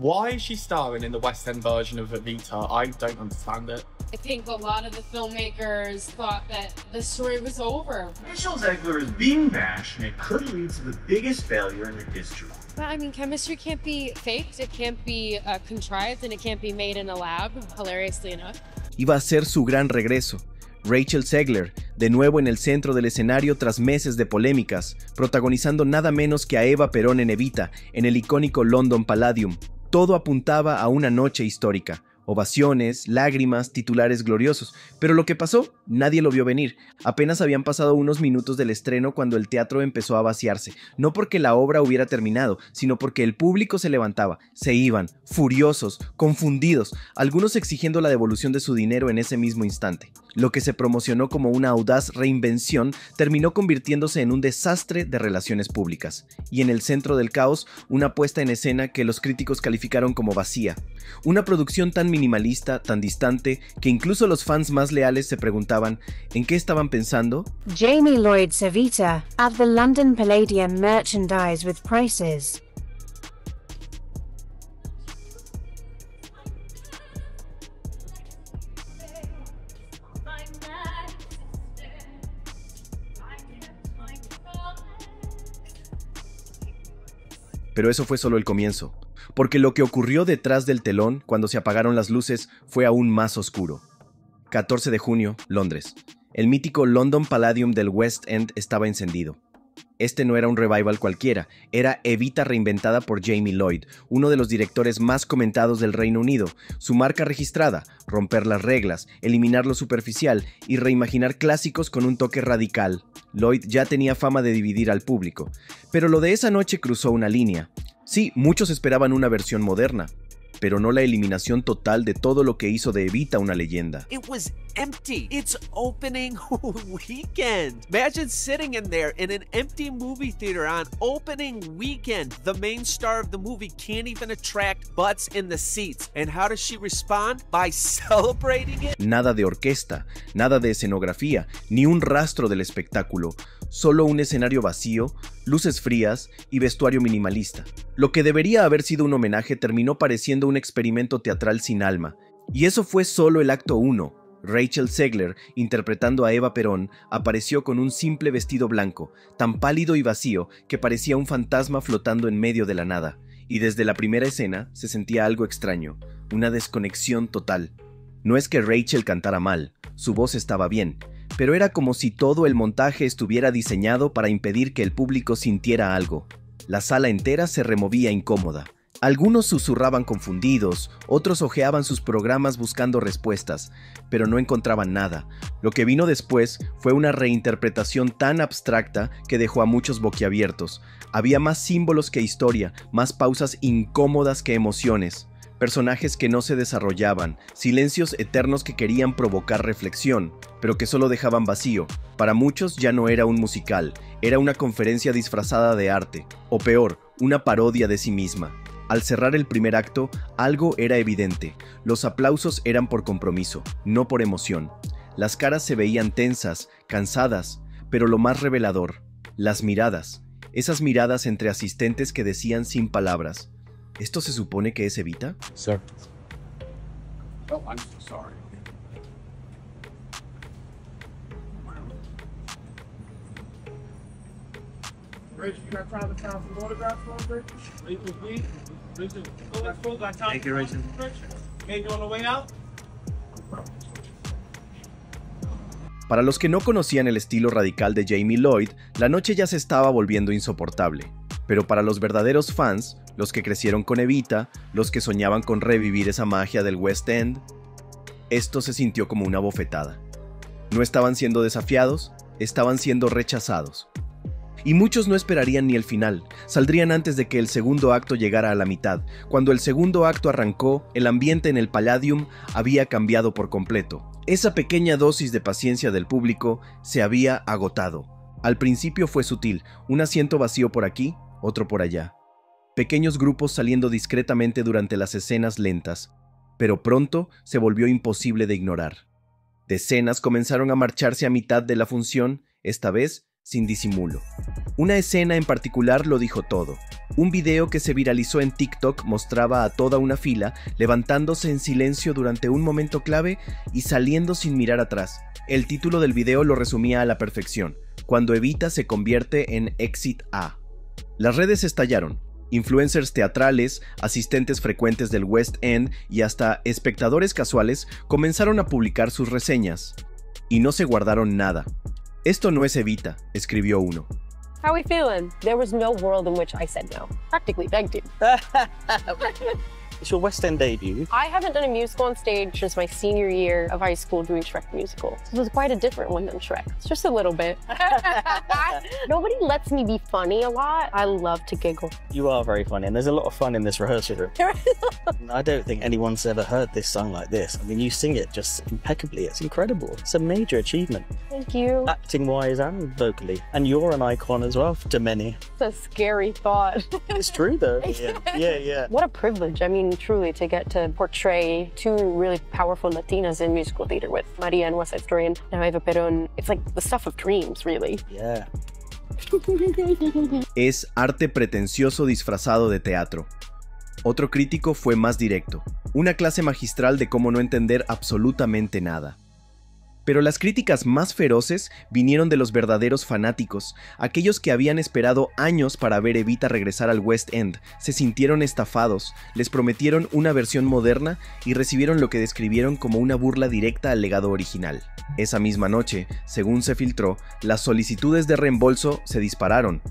Why is she starring in the West End version of Evita? I don't understand it. I think a lot of the filmmakers thought that the story was over. Rachel Zegler is being bashed, and it could lead to the biggest failure in the history. But I mean, chemistry can't be faked, it can't be contrived, and it can't be made in a lab, hilariously enough. Iba a ser su gran regreso. Rachel Zegler, de nuevo en el centro del escenario tras meses de polémicas, protagonizando nada menos que a Eva Perón en Evita, en el icónico London Palladium. Todo apuntaba a una noche histórica. Ovaciones, lágrimas, titulares gloriosos. Pero lo que pasó, nadie lo vio venir. Apenas habían pasado unos minutos del estreno cuando el teatro empezó a vaciarse. No porque la obra hubiera terminado, sino porque el público se levantaba. Se iban, furiosos, confundidos, algunos exigiendo la devolución de su dinero en ese mismo instante. Lo que se promocionó como una audaz reinvención terminó convirtiéndose en un desastre de relaciones públicas. Y en el centro del caos, una puesta en escena que los críticos calificaron como vacía. Una producción tan minimalista, tan distante, que incluso los fans más leales se preguntaban ¿en qué estaban pensando? Jamie Lloyd's Evita, at the London Palladium merchandise with prices. Pero eso fue solo el comienzo, porque lo que ocurrió detrás del telón cuando se apagaron las luces fue aún más oscuro. 14 de junio, Londres. El mítico London Palladium del West End estaba encendido. Este no era un revival cualquiera, era Evita reinventada por Jamie Lloyd, uno de los directores más comentados del Reino Unido. Su marca registrada, romper las reglas, eliminar lo superficial y reimaginar clásicos con un toque radical. Lloyd ya tenía fama de dividir al público, pero lo de esa noche cruzó una línea. Sí, muchos esperaban una versión moderna, pero no la eliminación total de todo lo que hizo de Evita una leyenda. It was empty. It's opening weekend. Imagine sitting in there in an empty movie theater on opening weekend. The main star of the movie can't even attract butts in the seats. And how does she respond? By celebrating it. Nada de orquesta, nada de escenografía, ni un rastro del espectáculo. Solo un escenario vacío, luces frías y vestuario minimalista. Lo que debería haber sido un homenaje terminó pareciendo un experimento teatral sin alma. Y eso fue solo el acto 1. Rachel Zegler, interpretando a Eva Perón, apareció con un simple vestido blanco, tan pálido y vacío que parecía un fantasma flotando en medio de la nada. Y desde la primera escena se sentía algo extraño, una desconexión total. No es que Rachel cantara mal, su voz estaba bien, pero era como si todo el montaje estuviera diseñado para impedir que el público sintiera algo. La sala entera se removía incómoda. Algunos susurraban confundidos, otros hojeaban sus programas buscando respuestas, pero no encontraban nada. Lo que vino después fue una reinterpretación tan abstracta que dejó a muchos boquiabiertos. Había más símbolos que historia, más pausas incómodas que emociones. Personajes que no se desarrollaban, silencios eternos que querían provocar reflexión, pero que solo dejaban vacío. Para muchos ya no era un musical, era una conferencia disfrazada de arte, o peor, una parodia de sí misma. Al cerrar el primer acto, algo era evidente. Los aplausos eran por compromiso, no por emoción. Las caras se veían tensas, cansadas, pero lo más revelador, las miradas. Esas miradas entre asistentes que decían sin palabras: ¿esto se supone que es Evita? Sir. Oh, I'm so sorry. Rich, you got time to count some autographs for us, Rich? Rachel, let's go. Got time. Thank you, Rachel. Okay, you on the way out? Para los que no conocían el estilo radical de Jamie Lloyd, la noche ya se estaba volviendo insoportable. Pero para los verdaderos fans, los que crecieron con Evita, los que soñaban con revivir esa magia del West End, esto se sintió como una bofetada. No estaban siendo desafiados, estaban siendo rechazados. Y muchos no esperarían ni el final, saldrían antes de que el segundo acto llegara a la mitad. Cuando el segundo acto arrancó, el ambiente en el Palladium había cambiado por completo. Esa pequeña dosis de paciencia del público se había agotado. Al principio fue sutil, un asiento vacío por aquí, otro por allá. Pequeños grupos saliendo discretamente durante las escenas lentas, pero pronto se volvió imposible de ignorar. Decenas comenzaron a marcharse a mitad de la función, esta vez sin disimulo. Una escena en particular lo dijo todo. Un video que se viralizó en TikTok mostraba a toda una fila levantándose en silencio durante un momento clave y saliendo sin mirar atrás. El título del video lo resumía a la perfección: cuando Evita se convierte en Exit A. Las redes estallaron. Influencers teatrales, asistentes frecuentes del West End y hasta espectadores casuales comenzaron a publicar sus reseñas. Y no se guardaron nada. Esto no es Evita, escribió uno. How we feeling? There was no world in which I said no. Practically begged you. It's your West End debut. I haven't done a musical on stage since my senior year of high school doing Shrek musical. This was quite a different one than Shrek. It's just a little bit. Nobody lets me be funny a lot. I love to giggle. You are very funny, and there's a lot of fun in this rehearsal room. I don't think anyone's ever heard this song like this. I mean, you sing it just impeccably. It's incredible. It's a major achievement. Thank you. Acting-wise and vocally. And you're an icon as well to many. It's a scary thought. It's true, though. Yeah. What a privilege. I mean, truly, to get to portray two really powerful Latinas in musical theater with Maria in West Side Story and now Eva Perón. It's like the stuff of dreams, really. Yeah. Es arte pretencioso disfrazado de teatro. Otro crítico fue más directo. Una clase magistral de cómo no entender absolutamente nada. Pero las críticas más feroces vinieron de los verdaderos fanáticos, aquellos que habían esperado años para ver Evita regresar al West End, se sintieron estafados, les prometieron una versión moderna y recibieron lo que describieron como una burla directa al legado original. Esa misma noche, según se filtró, las solicitudes de reembolso se dispararon.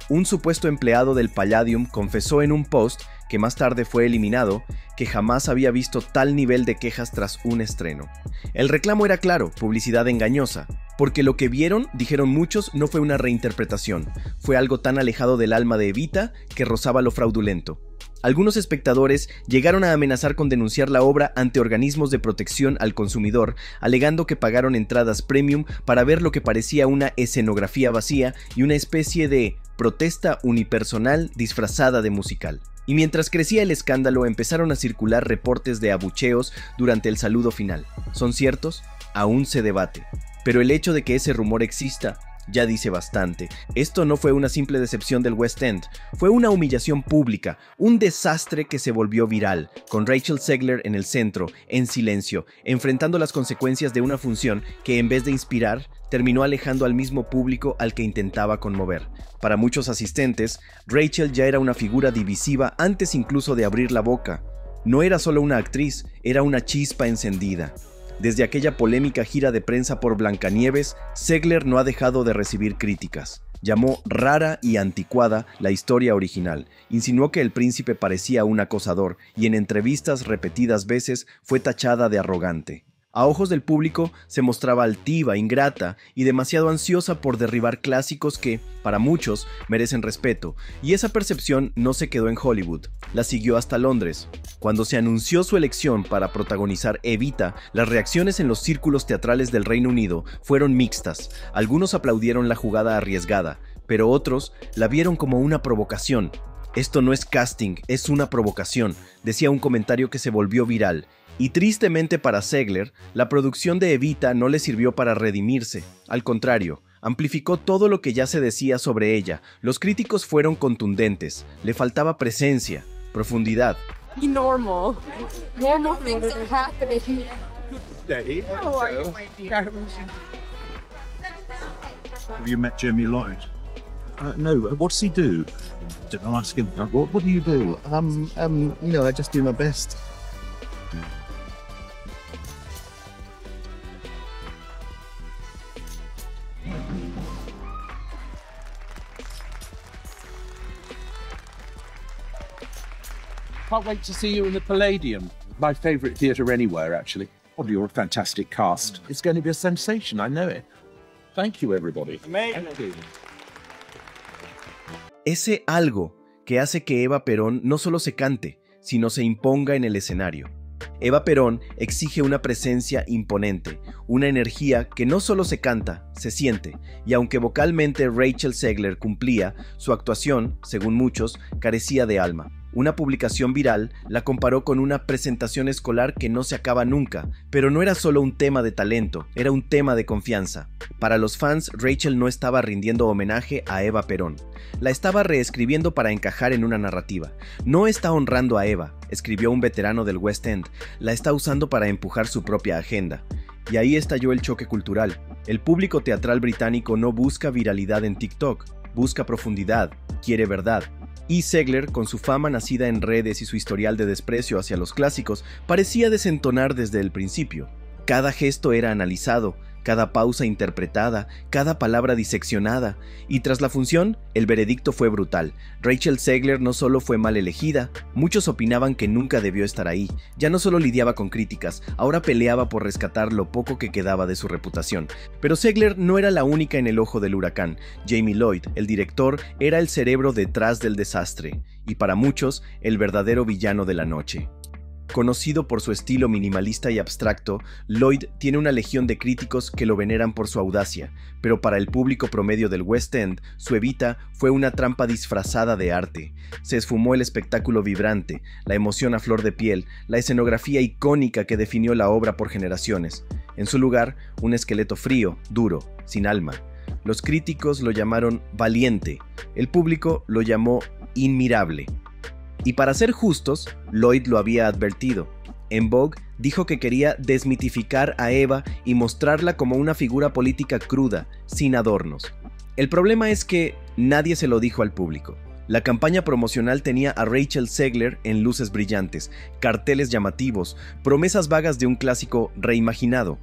Un supuesto empleado del Palladium confesó en un post, que más tarde fue eliminado, que jamás había visto tal nivel de quejas tras un estreno. El reclamo era claro, publicidad engañosa, porque lo que vieron, dijeron muchos, no fue una reinterpretación, fue algo tan alejado del alma de Evita que rozaba lo fraudulento. Algunos espectadores llegaron a amenazar con denunciar la obra ante organismos de protección al consumidor, alegando que pagaron entradas premium para ver lo que parecía una escenografía vacía y una especie de protesta unipersonal disfrazada de musical. Y mientras crecía el escándalo, empezaron a circular reportes de abucheos durante el saludo final. ¿Son ciertos? Aún se debate. Pero el hecho de que ese rumor exista ya dice bastante. Esto no fue una simple decepción del West End, fue una humillación pública, un desastre que se volvió viral, con Rachel Zegler en el centro, en silencio, enfrentando las consecuencias de una función que en vez de inspirar, terminó alejando al mismo público al que intentaba conmover. Para muchos asistentes, Rachel ya era una figura divisiva antes incluso de abrir la boca. No era solo una actriz, era una chispa encendida. Desde aquella polémica gira de prensa por Blancanieves, Zegler no ha dejado de recibir críticas. Llamó rara y anticuada la historia original, insinuó que el príncipe parecía un acosador y en entrevistas repetidas veces fue tachada de arrogante. A ojos del público se mostraba altiva, ingrata y demasiado ansiosa por derribar clásicos que, para muchos, merecen respeto, y esa percepción no se quedó en Hollywood, la siguió hasta Londres. Cuando se anunció su elección para protagonizar Evita, las reacciones en los círculos teatrales del Reino Unido fueron mixtas. Algunos aplaudieron la jugada arriesgada, pero otros la vieron como una provocación. Esto no es casting, es una provocación, decía un comentario que se volvió viral. Y tristemente para Zegler, la producción de Evita no le sirvió para redimirse. Al contrario, amplificó todo lo que ya se decía sobre ella. Los críticos fueron contundentes. Le faltaba presencia, profundidad. Be normal. Normal things are happening. Have you met Jimmy Lloyd? No. What does he do? Didn't I ask him? What do you do? I just do my best. Can't wait to see you in the Palladium. My favourite theatre anywhere, actually. Well, you're a fantastic cast. It's going to be a sensation, I know it. Thank you, everybody. Thank you. Ese algo que hace que Eva Perón no solo se cante, sino se imponga en el escenario. Eva Perón exige una presencia imponente, una energía que no solo se canta, se siente, y aunque vocalmente Rachel Zegler cumplía, su actuación, según muchos, carecía de alma. Una publicación viral la comparó con una presentación escolar que no se acaba nunca, pero no era solo un tema de talento, era un tema de confianza. Para los fans, Rachel no estaba rindiendo homenaje a Eva Perón. La estaba reescribiendo para encajar en una narrativa. No está honrando a Eva, escribió un veterano del West End, la está usando para empujar su propia agenda. Y ahí estalló el choque cultural. El público teatral británico no busca viralidad en TikTok, busca profundidad, quiere verdad. Y Zegler, con su fama nacida en redes y su historial de desprecio hacia los clásicos, parecía desentonar desde el principio. Cada gesto era analizado, cada pausa interpretada, cada palabra diseccionada, y tras la función, el veredicto fue brutal. Rachel Zegler no solo fue mal elegida, muchos opinaban que nunca debió estar ahí. Ya no solo lidiaba con críticas, ahora peleaba por rescatar lo poco que quedaba de su reputación. Pero Zegler no era la única en el ojo del huracán. Jamie Lloyd, el director, era el cerebro detrás del desastre, y para muchos, el verdadero villano de la noche. Conocido por su estilo minimalista y abstracto, Lloyd tiene una legión de críticos que lo veneran por su audacia, pero para el público promedio del West End, su Evita fue una trampa disfrazada de arte. Se esfumó el espectáculo vibrante, la emoción a flor de piel, la escenografía icónica que definió la obra por generaciones. En su lugar, un esqueleto frío, duro, sin alma. Los críticos lo llamaron valiente, el público lo llamó inmirable. Y para ser justos, Lloyd lo había advertido. En Vogue dijo que quería desmitificar a Eva y mostrarla como una figura política cruda, sin adornos. El problema es que nadie se lo dijo al público. La campaña promocional tenía a Rachel Zegler en luces brillantes, carteles llamativos, promesas vagas de un clásico reimaginado.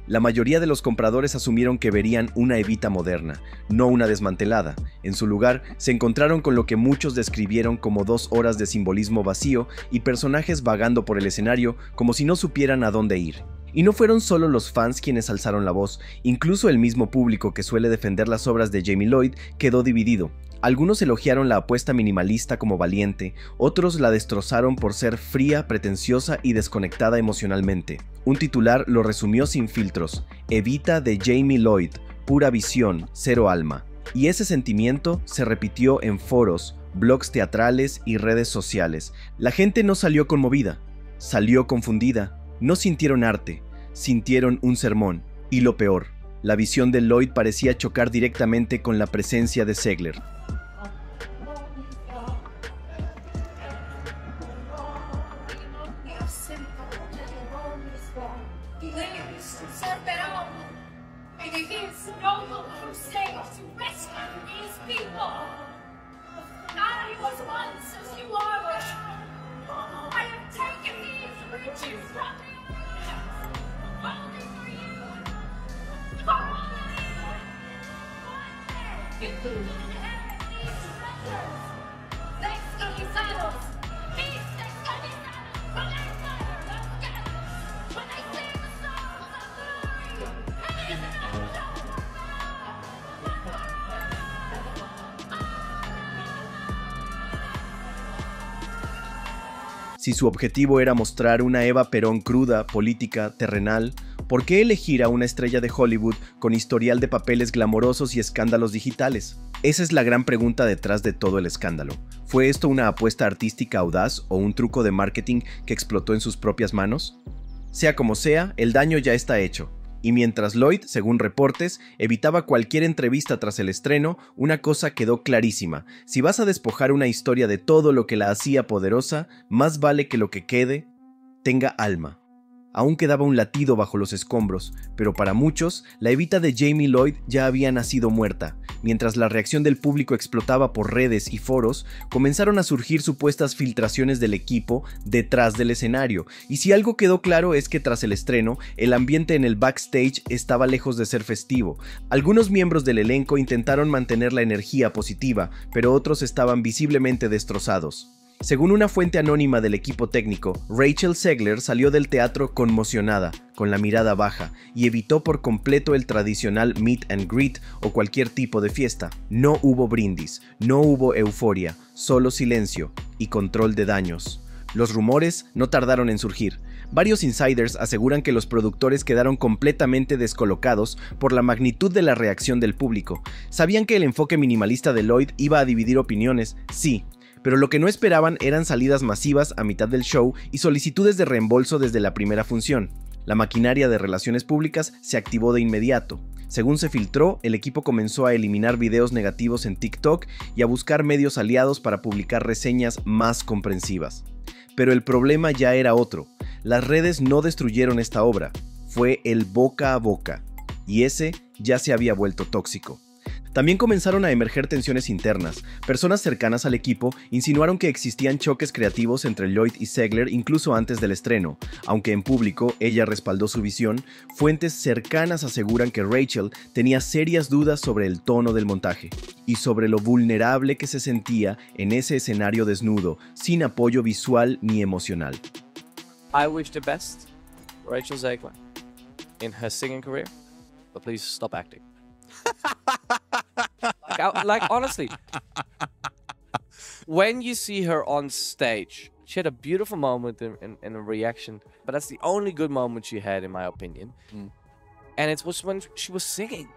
La mayoría de los compradores asumieron que verían una Evita moderna, no una desmantelada. En su lugar, se encontraron con lo que muchos describieron como 2 horas de simbolismo vacío y personajes vagando por el escenario como si no supieran a dónde ir. Y no fueron solo los fans quienes alzaron la voz, incluso el mismo público que suele defender las obras de Jamie Lloyd quedó dividido. Algunos elogiaron la apuesta minimalista como valiente, otros la destrozaron por ser fría, pretenciosa y desconectada emocionalmente. Un titular lo resumió sin filtros: Evita de Jamie Lloyd, pura visión, cero alma. Y ese sentimiento se repitió en foros, blogs teatrales y redes sociales. La gente no salió conmovida, salió confundida. No sintieron arte, sintieron un sermón. Y lo peor, la visión de Lloyd parecía chocar directamente con la presencia de Zegler. Si su objetivo era mostrar una Eva Perón cruda, política, terrenal, ¿por qué elegir a una estrella de Hollywood con historial de papeles glamorosos y escándalos digitales? Esa es la gran pregunta detrás de todo el escándalo. ¿Fue esto una apuesta artística audaz o un truco de marketing que explotó en sus propias manos? Sea como sea, el daño ya está hecho. Y mientras Lloyd, según reportes, evitaba cualquier entrevista tras el estreno, una cosa quedó clarísima: si vas a despojar una historia de todo lo que la hacía poderosa, más vale que lo que quede tenga alma. Aún quedaba un latido bajo los escombros, pero para muchos, la Evita de Jamie Lloyd ya había nacido muerta. Mientras la reacción del público explotaba por redes y foros, comenzaron a surgir supuestas filtraciones del equipo detrás del escenario. Y si algo quedó claro es que tras el estreno, el ambiente en el backstage estaba lejos de ser festivo. Algunos miembros del elenco intentaron mantener la energía positiva, pero otros estaban visiblemente destrozados. Según una fuente anónima del equipo técnico, Rachel Zegler salió del teatro conmocionada, con la mirada baja, y evitó por completo el tradicional meet and greet o cualquier tipo de fiesta. No hubo brindis, no hubo euforia, solo silencio y control de daños. Los rumores no tardaron en surgir. Varios insiders aseguran que los productores quedaron completamente descolocados por la magnitud de la reacción del público. Sabían que el enfoque minimalista de Lloyd iba a dividir opiniones, sí, Pero lo que no esperaban eran salidas masivas a mitad del show y solicitudes de reembolso desde la primera función. La maquinaria de relaciones públicas se activó de inmediato. Según se filtró, el equipo comenzó a eliminar videos negativos en TikTok y a buscar medios aliados para publicar reseñas más comprensivas. Pero el problema ya era otro. Las redes no destruyeron esta obra, fue el boca a boca, y ese ya se había vuelto tóxico. También comenzaron a emerger tensiones internas. Personas cercanas al equipo insinuaron que existían choques creativos entre Lloyd y Zegler incluso antes del estreno. Aunque en público ella respaldó su visión, fuentes cercanas aseguran que Rachel tenía serias dudas sobre el tono del montaje y sobre lo vulnerable que se sentía en ese escenario desnudo, sin apoyo visual ni emocional. I wish the best for Rachel Zegler in her singing career, but please stop acting. Like honestly, when you see her on stage, she had a beautiful moment in a reaction, but that's the only good moment she had, in my opinion. And it was when she was singing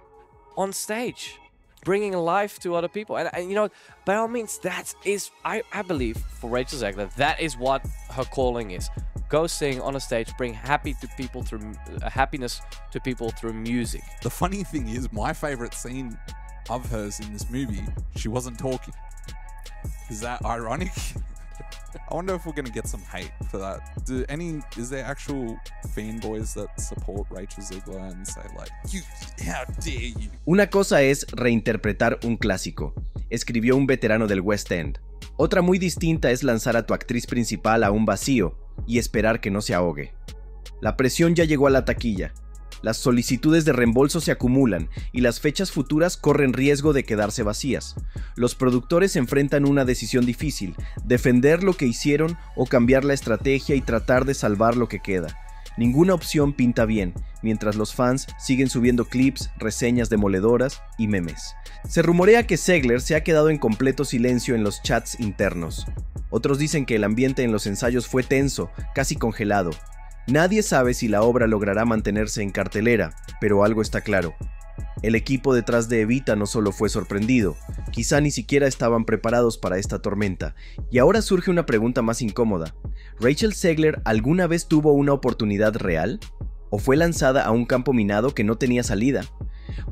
on stage, bringing life to other people. And you know, by all means, I believe for Rachel Zegler, that is what her calling is. Go sing on a stage, bring happiness to people through music. The funny thing is, my favorite scene of hers in this movie, she wasn't talking. Is that ironic? I wonder if we're going to get some hate for that. Is there actual fanboys that support Rachel Zegler and say like, how dare you? Una cosa es reinterpretar un clásico, escribió un veterano del West End. Otra muy distinta es lanzar a tu actriz principal a un vacío y esperar que no se ahogue. La presión ya llegó a la taquilla. Las solicitudes de reembolso se acumulan y las fechas futuras corren riesgo de quedarse vacías. Los productores enfrentan una decisión difícil: defender lo que hicieron o cambiar la estrategia y tratar de salvar lo que queda. Ninguna opción pinta bien, mientras los fans siguen subiendo clips, reseñas demoledoras y memes. Se rumorea que Zegler se ha quedado en completo silencio en los chats internos. Otros dicen que el ambiente en los ensayos fue tenso, casi congelado. Nadie sabe si la obra logrará mantenerse en cartelera, pero algo está claro. El equipo detrás de Evita no solo fue sorprendido, quizá ni siquiera estaban preparados para esta tormenta. Y ahora surge una pregunta más incómoda. ¿Rachel Zegler alguna vez tuvo una oportunidad real? ¿O fue lanzada a un campo minado que no tenía salida?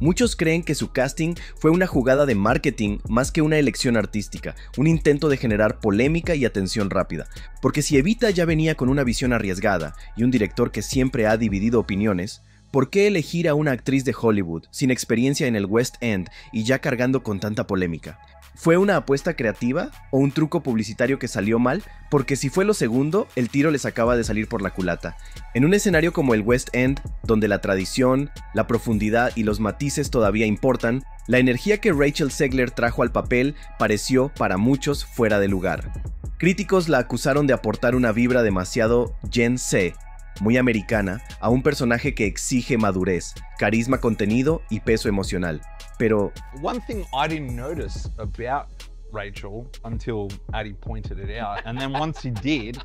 Muchos creen que su casting fue una jugada de marketing más que una elección artística, un intento de generar polémica y atención rápida. Porque si Evita ya venía con una visión arriesgada y un director que siempre ha dividido opiniones, ¿por qué elegir a una actriz de Hollywood sin experiencia en el West End y ya cargando con tanta polémica? ¿Fue una apuesta creativa o un truco publicitario que salió mal? Porque si fue lo segundo, el tiro les acaba de salir por la culata. En un escenario como el West End, donde la tradición, la profundidad y los matices todavía importan, la energía que Rachel Zegler trajo al papel pareció para muchos fuera de lugar. Críticos la acusaron de aportar una vibra demasiado Gen Z, muy americana, a un personaje que exige madurez, carisma contenido y peso emocional. Pero one thing I didn't notice about Rachel until Addie pointed it out, and then once he did,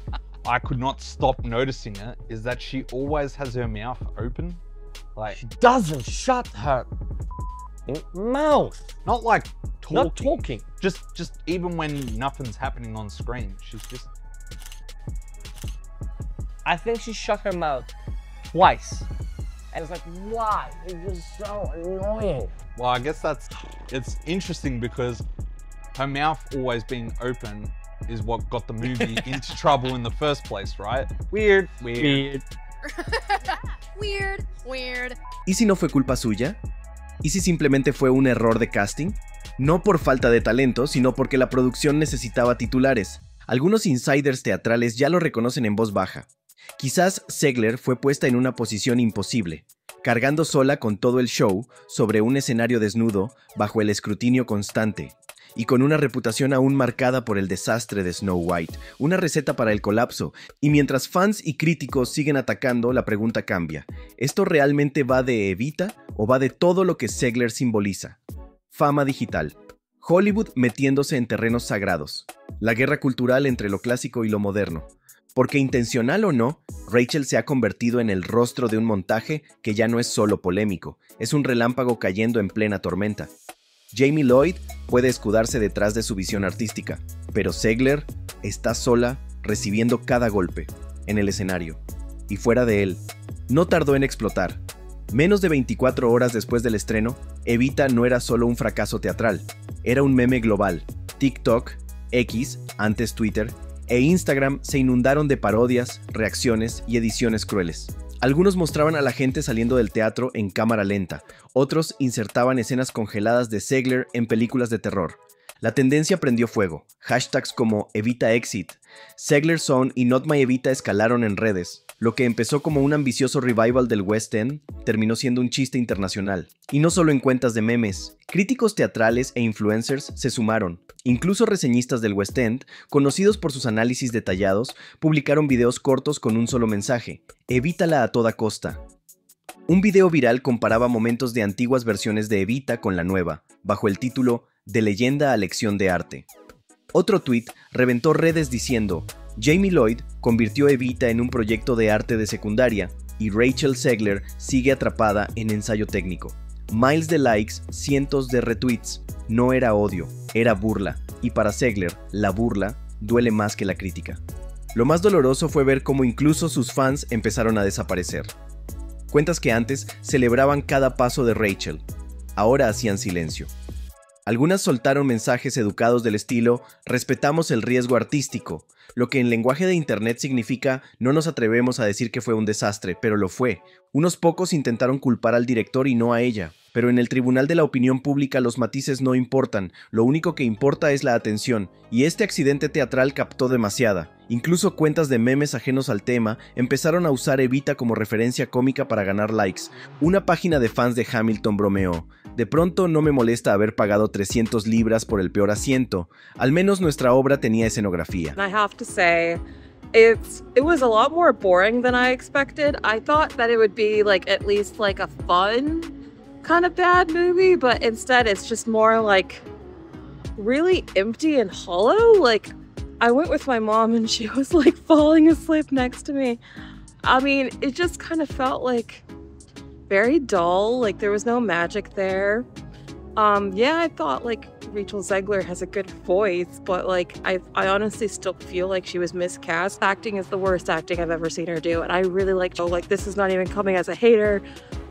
I could not stop noticing it, is that she always has her mouth open. Like, she doesn't shut her mouth. Not like talking. Not talking. Just even when nothing's happening on screen, she's just... I think she shut her mouth twice. And it's like, why? It's just so annoying. Well, I guess it's interesting because her mouth always being open is what got the movie into trouble in the first place, right? Weird. Weird. ¿Y si no fue culpa suya? ¿Y si simplemente fue un error de casting? No por falta de talento, sino porque la producción necesitaba titulares. Algunos insiders teatrales ya lo reconocen en voz baja. Quizás Zegler fue puesta en una posición imposible, cargando sola con todo el show sobre un escenario desnudo bajo el escrutinio constante, y con una reputación aún marcada por el desastre de Snow White, una receta para el colapso. Y mientras fans y críticos siguen atacando, la pregunta cambia. ¿Esto realmente va de Evita o va de todo lo que Zegler simboliza? Fama digital. Hollywood metiéndose en terrenos sagrados. La guerra cultural entre lo clásico y lo moderno. Porque intencional o no, Rachel se ha convertido en el rostro de un montaje que ya no es solo polémico, es un relámpago cayendo en plena tormenta. Jamie Lloyd puede escudarse detrás de su visión artística, pero Zegler está sola recibiendo cada golpe, en el escenario y fuera de él. No tardó en explotar. Menos de 24 horas después del estreno, Evita no era solo un fracaso teatral, era un meme global. TikTok, X, antes Twitter, e Instagram se inundaron de parodias, reacciones y ediciones crueles. Algunos mostraban a la gente saliendo del teatro en cámara lenta, otros insertaban escenas congeladas de Zegler en películas de terror. La tendencia prendió fuego. Hashtags como Evita Exit, Zegler Zone y Not My Evita escalaron en redes. Lo que empezó como un ambicioso revival del West End terminó siendo un chiste internacional. Y no solo en cuentas de memes. Críticos teatrales e influencers se sumaron. Incluso reseñistas del West End, conocidos por sus análisis detallados, publicaron videos cortos con un solo mensaje: evítala a toda costa. Un video viral comparaba momentos de antiguas versiones de Evita con la nueva, bajo el título De leyenda a lección de arte. Otro tuit reventó redes diciendo: Jamie Lloyd convirtió Evita en un proyecto de arte de secundaria y Rachel Zegler sigue atrapada en ensayo técnico. Miles de likes, cientos de retweets. No era odio, era burla. Y para Zegler, la burla duele más que la crítica. Lo más doloroso fue ver cómo incluso sus fans empezaron a desaparecer. Cuentas que antes celebraban cada paso de Rachel, ahora hacían silencio. Algunas soltaron mensajes educados del estilo: respetamos el riesgo artístico, lo que en lenguaje de internet significa no nos atrevemos a decir que fue un desastre, pero lo fue. Unos pocos intentaron culpar al director y no a ella, pero en el tribunal de la opinión pública los matices no importan, lo único que importa es la atención, y este accidente teatral captó demasiada. Incluso cuentas de memes ajenos al tema empezaron a usar Evita como referencia cómica para ganar likes. Una página de fans de Hamilton bromeó: de pronto no me molesta haber pagado 300 libras por el peor asiento, al menos nuestra obra tenía escenografía. I have to say, it was a lot more boring than I expected. I thought that it would be like at least like a fun kind of bad movie, but instead it's just more like really empty and hollow. Like, I went with my mom and she was like falling asleep next to me. I mean, it just kind of felt like very dull, like there was no magic there. Yeah, I thought like Rachel Zegler has a good voice, but like I honestly still feel like she was miscast. Acting is the worst acting I've ever seen her do, and I really liked her. Like, this is not even coming as a hater.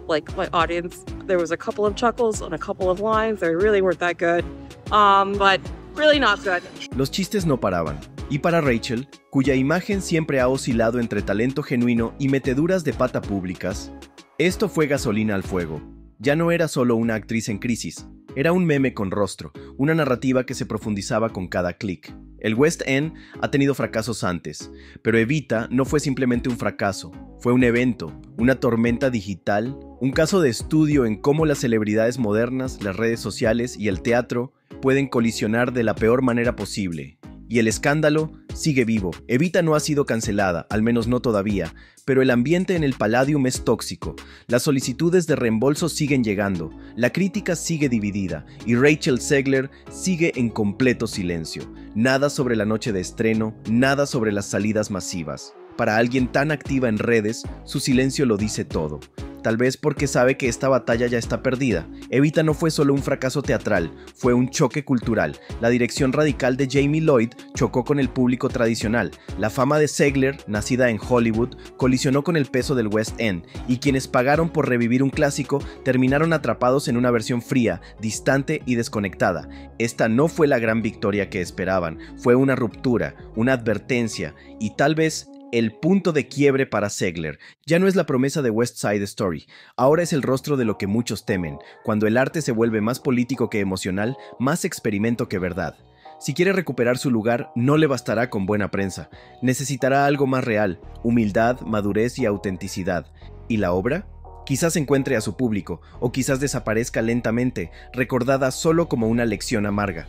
Like, my audience, there was a couple of chuckles on a couple of lines. They really weren't that good, but really not good. Los chistes no paraban. Y para Rachel, cuya imagen siempre ha oscilado entre talento genuino y meteduras de pata públicas, esto fue gasolina al fuego. Ya no era solo una actriz en crisis, era un meme con rostro, una narrativa que se profundizaba con cada clic. El West End ha tenido fracasos antes, pero Evita no fue simplemente un fracaso, fue un evento, una tormenta digital, un caso de estudio en cómo las celebridades modernas, las redes sociales y el teatro pueden colisionar de la peor manera posible. Y el escándalo sigue vivo. Evita no ha sido cancelada, al menos no todavía, pero el ambiente en el Palladium es tóxico. Las solicitudes de reembolso siguen llegando, la crítica sigue dividida y Rachel Zegler sigue en completo silencio. Nada sobre la noche de estreno, nada sobre las salidas masivas. Para alguien tan activa en redes, su silencio lo dice todo. Tal vez porque sabe que esta batalla ya está perdida. Evita no fue solo un fracaso teatral, fue un choque cultural. La dirección radical de Jamie Lloyd chocó con el público tradicional. La fama de Zegler, nacida en Hollywood, colisionó con el peso del West End, y quienes pagaron por revivir un clásico terminaron atrapados en una versión fría, distante y desconectada. Esta no fue la gran victoria que esperaban, fue una ruptura, una advertencia y tal vez el punto de quiebre para Zegler. Ya no es la promesa de West Side Story, ahora es el rostro de lo que muchos temen, cuando el arte se vuelve más político que emocional, más experimento que verdad. Si quiere recuperar su lugar, no le bastará con buena prensa, necesitará algo más real, humildad, madurez y autenticidad. ¿Y la obra? Quizás encuentre a su público, o quizás desaparezca lentamente, recordada solo como una lección amarga.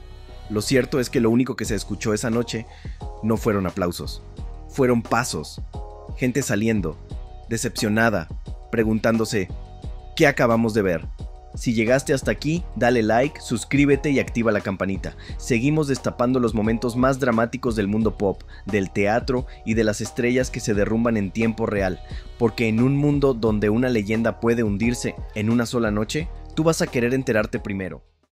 Lo cierto es que lo único que se escuchó esa noche no fueron aplausos. Fueron pasos, gente saliendo, decepcionada, preguntándose, ¿qué acabamos de ver? Si llegaste hasta aquí, dale like, suscríbete y activa la campanita. Seguimos destapando los momentos más dramáticos del mundo pop, del teatro y de las estrellas que se derrumban en tiempo real, porque en un mundo donde una leyenda puede hundirse en una sola noche, tú vas a querer enterarte primero.